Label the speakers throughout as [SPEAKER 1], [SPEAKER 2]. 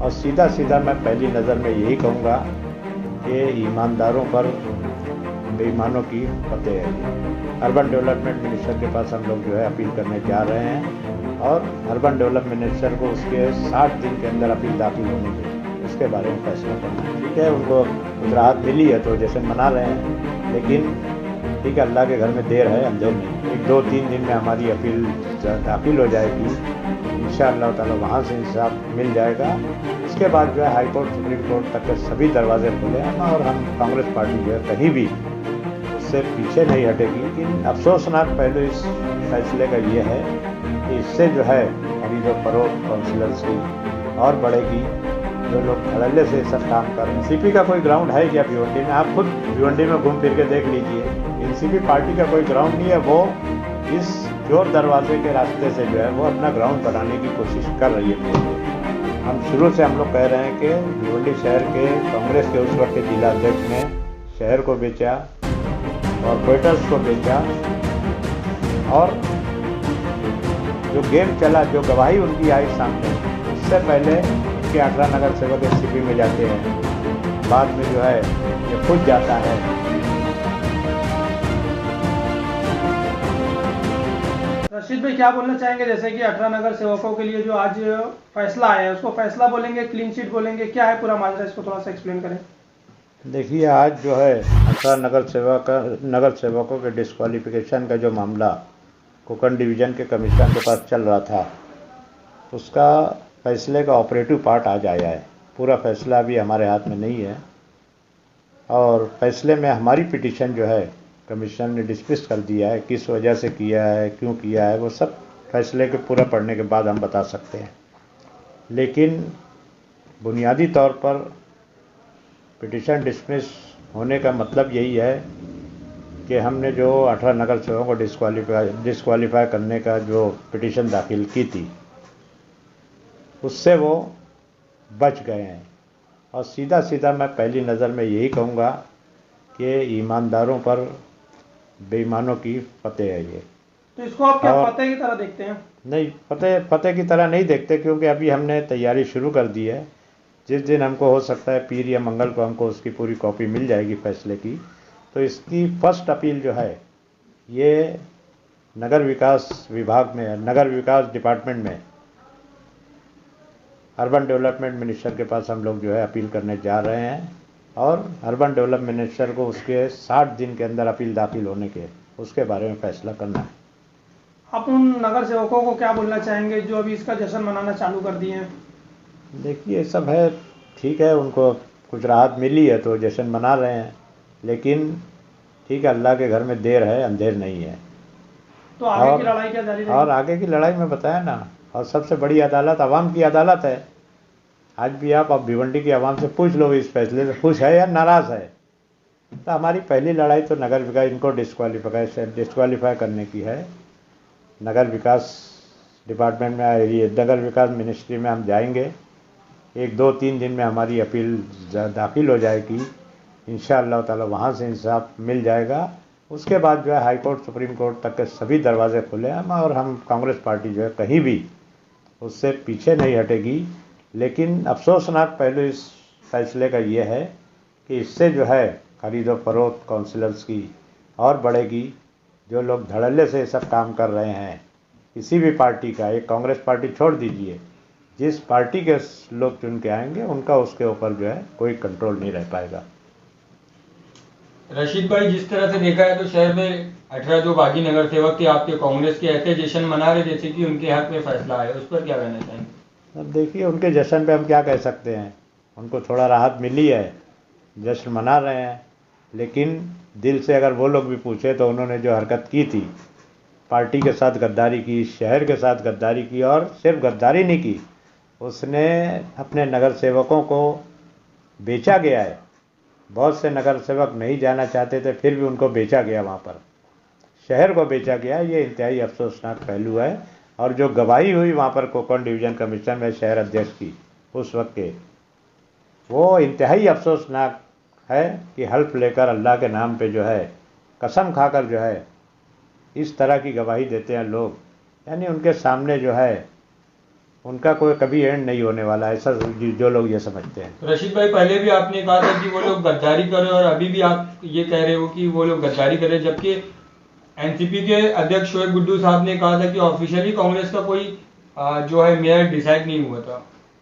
[SPEAKER 1] और सीधा सीधा मैं पहली नज़र में यही कहूँगा कि ईमानदारों पर बेईमानों की फतेह है। अर्बन डेवलपमेंट मिनिस्टर के पास हम लोग जो है अपील करने जा रहे हैं और अर्बन डेवलपमेंट मिनिस्टर को उसके 60 दिन के अंदर अपील दाखिल होनी चाहिए, उसके बारे में फैसला करना है। ठीक है, उनको कुछ राहत मिली है तो जैसे मना रहे हैं, लेकिन ठीक है, अल्लाह के घर में देर है अंधेर नहीं। 1-2-3 दिन में हमारी अपील दाखिल हो जाएगी, इंशाअल्लाह ताला वहाँ से इंसाफ मिल जाएगा। उसके बाद जो है हाई कोर्ट सुप्रीम कोर्ट तक के सभी दरवाजे खुले हैं और हम कांग्रेस पार्टी जो है कहीं भी उससे पीछे नहीं हटेगी। लेकिन अफसोसनाक पहलू इस फैसले का ये है कि इससे जो है खरीद और फरोख्त काउंसिलर्स की और बढ़ेगी। जो लोग धड़ल्ले से सब काम कर रहे हैं, एनसीपी का कोई ग्राउंड है क्या भिवंडी में? आप खुद भिवंडी में घूम फिर के देख लीजिए, एनसीपी पार्टी का कोई ग्राउंड नहीं है। वो इस चोर दरवाजे के रास्ते से जो है वो अपना ग्राउंड बनाने की कोशिश कर रही है। हम शुरू से हम लोग कह रहे हैं कि भिवंडी शहर के कांग्रेस के उस वक्त के जिला अध्यक्ष ने शहर को बेचा, कॉर्पोरेटर्स को बेचा, और जो गेम चला, जो गवाही उनकी आई सामने, इससे पहले उनके 18 नगर सेवक एनसीपी में जाते हैं, बाद में जो है ये खुद जाता है।
[SPEAKER 2] रशीद भाई क्या बोलना चाहेंगे, जैसे कि 18 नगर सेवकों के लिए जो आज फैसला आया है उसको फैसला बोलेंगे, क्लीन चिट बोलेंगे, क्या है पूरा माजरा, इसको थोड़ा सा एक्सप्लेन करें।
[SPEAKER 1] देखिए, आज जो है 18 नगर सेवकों के डिस्क्वालिफिकेशन का जो मामला कोंकण डिवीज़न के कमिश्नर के पास चल रहा था, उसका फैसले का ऑपरेटिव पार्ट आज आया है। पूरा फैसला अभी हमारे हाथ में नहीं है और फैसले में हमारी पिटीशन जो है कमिश्नर ने डिस्मिस कर दिया है। किस वजह से किया है, क्यों किया है, वो सब फैसले के पूरा पढ़ने के बाद हम बता सकते हैं। लेकिन बुनियादी तौर पर पिटीशन डिस्मिस होने का मतलब यही है कि हमने जो 18 नगर सेवकों को डिस्क्वालीफाई करने का जो पिटीशन दाखिल की थी, उससे वो बच गए हैं। और सीधा सीधा मैं पहली नज़र में यही कहूँगा कि ईमानदारों पर बेईमानों की फतेह है ये।
[SPEAKER 2] तो इसको आप क्या फतेह की तरह देखते हैं? नहीं,
[SPEAKER 1] फतेह की तरह नहीं देखते, क्योंकि अभी हमने तैयारी शुरू कर दी है। जिस दिन हमको हो सकता है पीर या मंगल को हमको उसकी पूरी कॉपी मिल जाएगी फैसले की, तो इसकी फर्स्ट अपील जो है ये नगर विकास विभाग में, नगर विकास डिपार्टमेंट में अर्बन डेवलपमेंट मिनिस्टर के पास हम लोग जो है अपील करने जा रहे हैं और अर्बन डेवलपमेंट मिनिस्टर को उसके 60 दिन के अंदर अपील दाखिल होने के, उसके बारे में फैसला करना है।
[SPEAKER 2] आप उन नगर सेवकों को क्या बोलना चाहेंगे जो अभी इसका जश्न मनाना चालू कर दिए हैं?
[SPEAKER 1] देखिए, सब है, ठीक है, उनको कुछ राहत मिली है तो जश्न मना रहे हैं, लेकिन ठीक है, अल्लाह के घर में देर है अंधेर नहीं है।
[SPEAKER 2] तो आगे की लड़ाई क्या जारी रहेगी?
[SPEAKER 1] और आगे की लड़ाई में बताया ना, और सबसे बड़ी अदालत आवाम की अदालत है। आज भी आप अब भिवंडी की आवाम से पूछ लो इस फैसले से खुश है या नाराज़ है। तो हमारी पहली लड़ाई तो नगर विकास, इनको डिस्क्वालीफाई करने की है। नगर विकास डिपार्टमेंट में, ये नगर विकास मिनिस्ट्री में हम जाएंगे। 1-2-3 दिन में हमारी अपील दाखिल हो जाएगी, इंशाअल्लाह ताला वहाँ से इंसाफ मिल जाएगा। उसके बाद जो है हाई कोर्ट सुप्रीम कोर्ट तक के सभी दरवाजे खुले हैं और हम कांग्रेस पार्टी जो है कहीं भी उससे पीछे नहीं हटेगी। लेकिन अफसोसनाक पहलू इस फैसले का ये है कि इससे जो है खरीद और फरोख्त काउंसिलर्स की और बढ़ेगी। जो लोग धड़ल्ले से सब काम कर रहे हैं, किसी भी पार्टी का, एक कांग्रेस पार्टी छोड़ दीजिए, जिस पार्टी के लोग चुन के आएंगे उनका उसके ऊपर जो है कोई कंट्रोल नहीं रह पाएगा।
[SPEAKER 3] रशीद भाई, जिस तरह से देखा है तो शहर में 18 जो बागी नगर सेवक थे आपके कांग्रेस के, ऐसे जश्न मना रहे जैसे कि उनके हक में फैसला आया, उस पर क्या कहना चाहेंगे?
[SPEAKER 1] अब देखिए, उनके जश्न पे हम क्या कह सकते हैं, उनको थोड़ा राहत मिली है, जश्न मना रहे हैं। लेकिन दिल से अगर वो लोग भी पूछे तो उन्होंने जो हरकत की थी, पार्टी के साथ गद्दारी की, शहर के साथ गद्दारी की, और सिर्फ गद्दारी नहीं की, उसने अपने नगर सेवकों को बेचा गया है। बहुत से नगर सेवक नहीं जाना चाहते थे, फिर भी उनको बेचा गया, वहाँ पर शहर को बेचा गया। ये इंतहाई अफसोसनाक पहलू है। और जो गवाही हुई वहाँ पर कोंकण डिवीज़न कमिश्नर में शहर अध्यक्ष की उस वक्त के, वो इंतहाई अफसोसनाक है कि हल्फ लेकर अल्लाह के नाम पे जो है कसम खाकर जो है इस तरह की गवाही देते हैं लोग। यानी उनके सामने जो है उनका कोई कभी एंड नहीं होने वाला, ऐसा जो लोग ये समझते हैं।
[SPEAKER 3] रशीद भाई, पहले भी आपने कहा था कि वो लोग गद्दारी कर रहे हैं और अभी भी आप ये कह रहे हो कि वो लोग गद्दारी कर रहे हैं, जबकि एनसीपी के अध्यक्ष शोएब गुड्डू साहब ने कहा था कि ऑफिशियली कांग्रेस का कोई जो है मेयर डिसाइड नहीं हुआ था।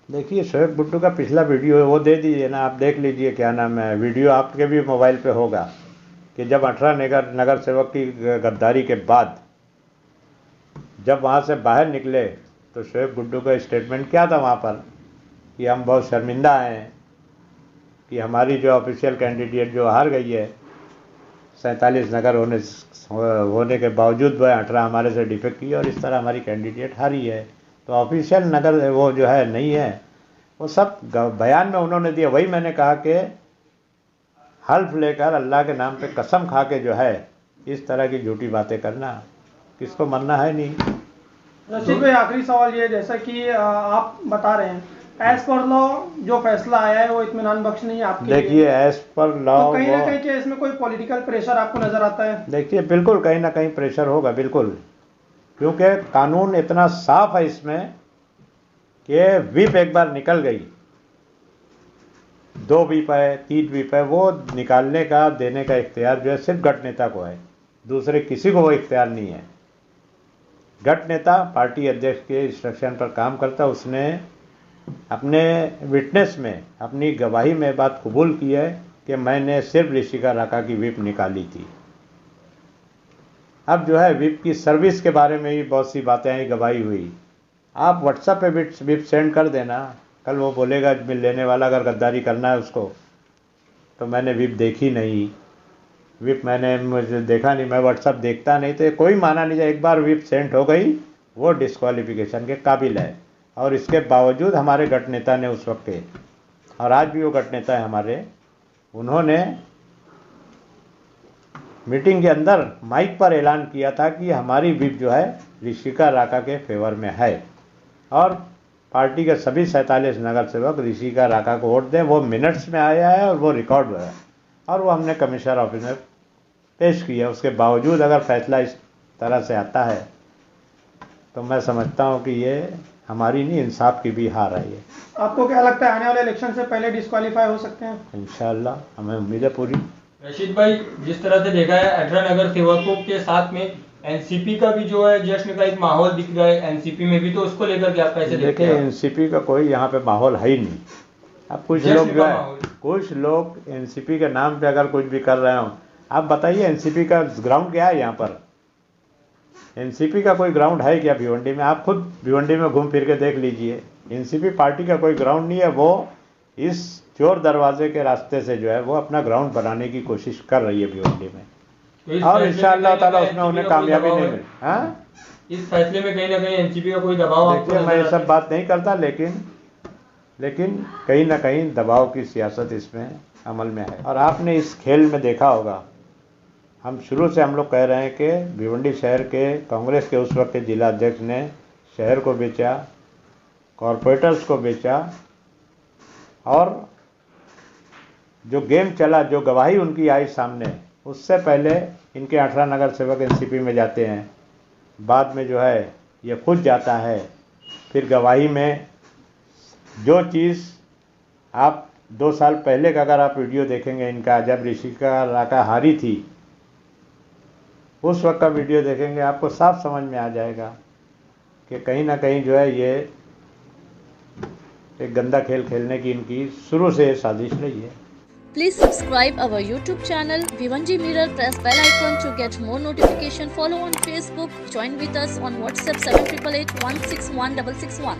[SPEAKER 1] देखिए, शोएब गुड्डू का पिछला वीडियो है, वो दे दीजिए ना, आप देख लीजिए, क्या नाम है, वीडियो आपके भी मोबाइल पे होगा कि जब 18 नगर सेवक की गद्दारी के बाद जब वहाँ से बाहर निकले तो शोएब गुड्डू का स्टेटमेंट क्या था वहाँ पर कि हम बहुत शर्मिंदा हैं कि हमारी जो ऑफिशियल कैंडिडेट जो हार गई है 47 नगर होने के बावजूद वह 18 हमारे से डिफेक्ट की और इस तरह हमारी कैंडिडेट हारी है। तो ऑफिशियल नगर वो जो है नहीं है, वो सब बयान में उन्होंने दिया। वही मैंने कहा कि हल्फ लेकर अल्लाह के नाम पे कसम खा के जो है इस तरह की झूठी बातें करना, किसको मरना है नहीं।
[SPEAKER 2] रशीद भाई, आखिरी सवाल ये, जैसा कि आप बता रहे हैं एज पर लॉ जो फैसला आया है वो इत्मीनान बख्श नहीं है आपके लिए।
[SPEAKER 1] देखिए, एज पर लॉ
[SPEAKER 2] तो कहीं ना कहीं क्या इसमें कोई पॉलिटिकल प्रेशर आपको नजर आता है?
[SPEAKER 1] देखिए, बिल्कुल कहीं ना कहीं प्रेशर होगा, बिल्कुल, क्योंकि कानून इतना साफ है इसमें कि व्हिप एक बार निकल गई, 2 व्हिप है, 3 व्हिप है, वो निकालने का देने का इख्तियार जो है सिर्फ गठ नेता को है, दूसरे किसी को वो इख्तियार नहीं है। गठ नेता पार्टी अध्यक्ष के इंस्ट्रक्शन पर काम करता, उसने अपने विटनेस में, अपनी गवाही में बात कबूल की है कि मैंने सिर्फ ऋषिका राका की व्हिप निकाली थी। अब जो है व्हिप की सर्विस के बारे में भी बहुत सी बातें आई, गवाही हुई। आप व्हाट्सएप पे व्हिप सेंड कर देना, कल वो बोलेगा मिल लेने वाला अगर गद्दारी करना है उसको तो मैंने व्हिप देखी नहीं, व्हिप मैंने मुझे देखा नहीं, मैं व्हाट्सएप देखता नहीं, तो कोई माना नहीं जाए। एक बार व्हिप सेंड हो गई वो डिस्क्वालिफिकेशन के काबिल है। और इसके बावजूद हमारे गठ नेता ने उस वक्त के, और आज भी वो गठ नेता है हमारे, उन्होंने मीटिंग के अंदर माइक पर ऐलान किया था कि हमारी व्हिप जो है ऋषिका राका के फेवर में है और पार्टी के सभी 47 नगर सेवक ऋषिका राका को वोट दें। वो मिनट्स में आया है और वो रिकॉर्ड हुआ है और वो हमने कमिश्नर ऑफिस में पेश किया। उसके बावजूद अगर फैसला इस तरह से आता है तो मैं समझता हूँ कि ये हमारी नहीं, इंसाफ की भी हार है। ये
[SPEAKER 2] आपको क्या लगता है आने वाले इलेक्शन से पहले डिस्क्वालीफाई हो सकते हैं?
[SPEAKER 1] इंशाल्लाह, हमें उम्मीद है पूरी।
[SPEAKER 3] रशीद भाई, जिस तरह से देखा है 18 नगर सेवकों के साथ में एनसीपी का भी जो है जश्न का एक माहौल दिख रहा है एनसीपी में भी, तो उसको लेकर के आप कैसे देखते हैं?
[SPEAKER 1] एनसीपी का कोई यहाँ पे माहौल है ही नहीं। अब कुछ लोग जो है, कुछ लोग एनसीपी के नाम पे अगर कुछ भी कर रहे हो, आप बताइए एनसीपी का ग्राउंड क्या है यहाँ पर? एनसीपी का कोई ग्राउंड है क्या भिवंडी में? आप खुद भिवंडी में घूम फिर के देख लीजिए, एनसीपी पार्टी का कोई ग्राउंड नहीं है। वो इस चोर दरवाजे के रास्ते से जो है वो अपना ग्राउंड बनाने की कोशिश कर रही है भिवंडी में, और इंशाअल्लाह ताला उसमें उन्हें कामयाबी नहीं मिली। हाँ,
[SPEAKER 3] इस फैसले में कहीं ना कहीं एनसीपी का कोई दबाव?
[SPEAKER 1] देखिए, मैं ये सब बात नहीं करता, लेकिन कहीं ना कहीं दबाव की सियासत इसमें अमल में है। और आपने इस खेल में देखा होगा, हम शुरू से हम लोग कह रहे हैं कि भिवंडी शहर के कांग्रेस के उस वक्त के जिला अध्यक्ष ने शहर को बेचा, कॉरपोरेटर्स को बेचा, और जो गेम चला, जो गवाही उनकी आई सामने, उससे पहले इनके 18 नगर सेवक एनसीपी में जाते हैं, बाद में जो है ये खुद जाता है। फिर गवाही में जो चीज़ आप 2 साल पहले का अगर आप वीडियो देखेंगे इनका, जब ऋषिका राका हारी थी, उस वक्त का वीडियो देखेंगे, आपको साफ समझ में आ जाएगा कि कहीं ना कहीं जो है ये एक गंदा खेल खेलने की इनकी शुरू से साजिश रही है।
[SPEAKER 4] Please subscribe our YouTube channel Vivanji Mirror. Press bell icon to get more notification. Follow on Facebook. Join with us on WhatsApp 7888 161 661.